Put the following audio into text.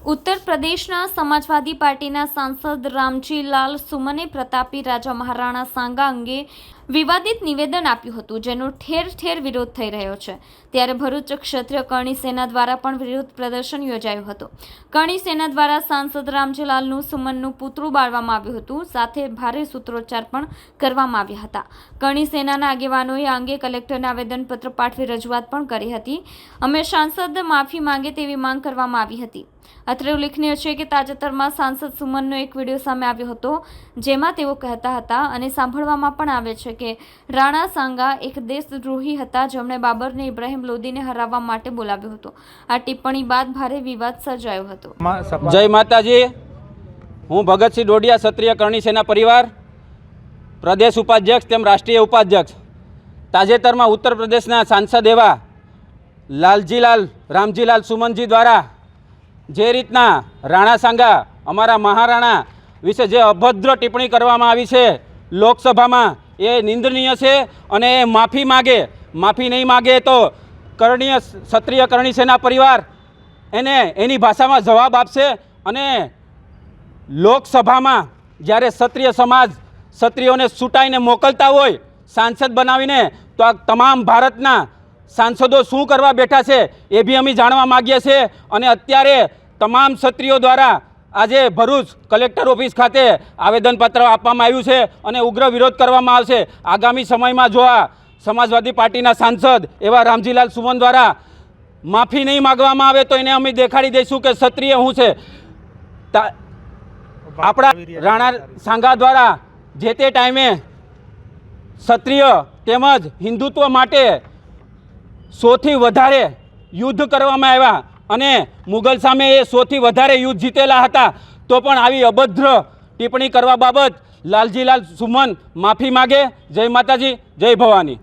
उत्तर प्रदेशना समाजवादी पार्टीना सांसद रामजीलाल सुमने प्रतापी राजा महाराणा सांगा अंगे विवादित निवेदन आप्युं हतुं, जेनो ठेर ठेर विरोध थई रह्यो छे। त्यारे भरूच क्षत्रिय करणी सेना द्वारा पण विरोध प्रदर्शन योजायुं हतुं। करणी सेना द्वारा सांसद रामजीलालनुं सुमननुं पुतळुं बाळवामां આવ્યું હતું, સાથે ભારે સૂત્રોચ્ચાર પણ કરવામાં આવ્યા હતા। કરણી સેનાના આગેવાનોએ આ અંગે કલેક્ટરને આવેદનપત્ર પાઠવી રજૂઆત પણ કરી હતી। અમે સાંસદ માફી માંગે તેવી માંગ કરવામાં આવી હતી। અત્રે ઉલ્લેખનીય છે કે તાજેતરમાં સાંસદ સુમનનો એક વિડીયો સામે આવ્યો હતો, જેમાં તેઓ કહેતા હતા અને સાંભળવામાં પણ આવે છે કે રાણા સાંગા એક દેશદ્રોહી હતા, જેમણે બાબરને ઇબ્રાહિમ લોદીને હરાવવા માટે બોલાવ્યો હતો। આ ટિપ્પણી બાદ ભારે વિવાદ સર્જાયો હતો। જય માતાજી। હું ભગતસિંહ ડોડિયા, ક્ષત્રિય કરણી સેના પરિવાર, પ્રદેશ ઉપાધ્યક્ષ તેમ રાષ્ટ્રીય ઉપાધ્યક્ષ। તાજેતરમાં ઉત્તર પ્રદેશના સાંસદ એવા લાલજીલાલ રામજીલાલ સુમનજી દ્વારા જે રીતના રાણા સાંગા અમારા મહારાણા વિશે જે અભદ્ર ટિપ્પણી કરવામાં આવી છે લોકસભામાં, એ નિંદનીય છે અને એ માફી નહીં માગે તો ક્ષત્રિય કરણી સેના પરિવાર એને એની ભાષામાં જવાબ આપશે। અને લોકસભામાં જ્યારે ક્ષત્રિય સમાજ ક્ષત્રિયોને છૂટાઈને મોકલતા હોય સાંસદ બનાવીને, તો આ તમામ ભારતના સાંસદો શું કરવા બેઠા છે એ બી અમે જાણવા માગીએ છીએ। અને અત્યારે તમામ ક્ષત્રિયો દ્વારા આજે ભરૂચ કલેક્ટર ઓફિસ ખાતે આવેદનપત્ર આપવામાં આવ્યું છે અને ઉગ્ર વિરોધ કરવામાં આવશે। આગામી સમયમાં જો આ સમાજવાદી પાર્ટીના સાંસદ એવા રામજીલાલ સુમન દ્વારા માફી નહીં માગવામાં આવે તો એને અમે દેખાડી દઈશું કે ક્ષત્રિય શું છે। આપણા રાણા સાંગા દ્વારા જે તે ટાઈમે ક્ષત્રિય તેમજ હિન્દુત્વ માટે સૌથી વધારે યુદ્ધ કરવામાં આવ્યા અને મુગલ સામે એ સૌથી વધારે યુદ્ધ જીતેલા હતા, તો પણ આવી અભદ્ર ટિપ્પણી કરવા બાબત લાલજીલાલ સુમન માફી માગે। જય માતાજી, જય ભવાની।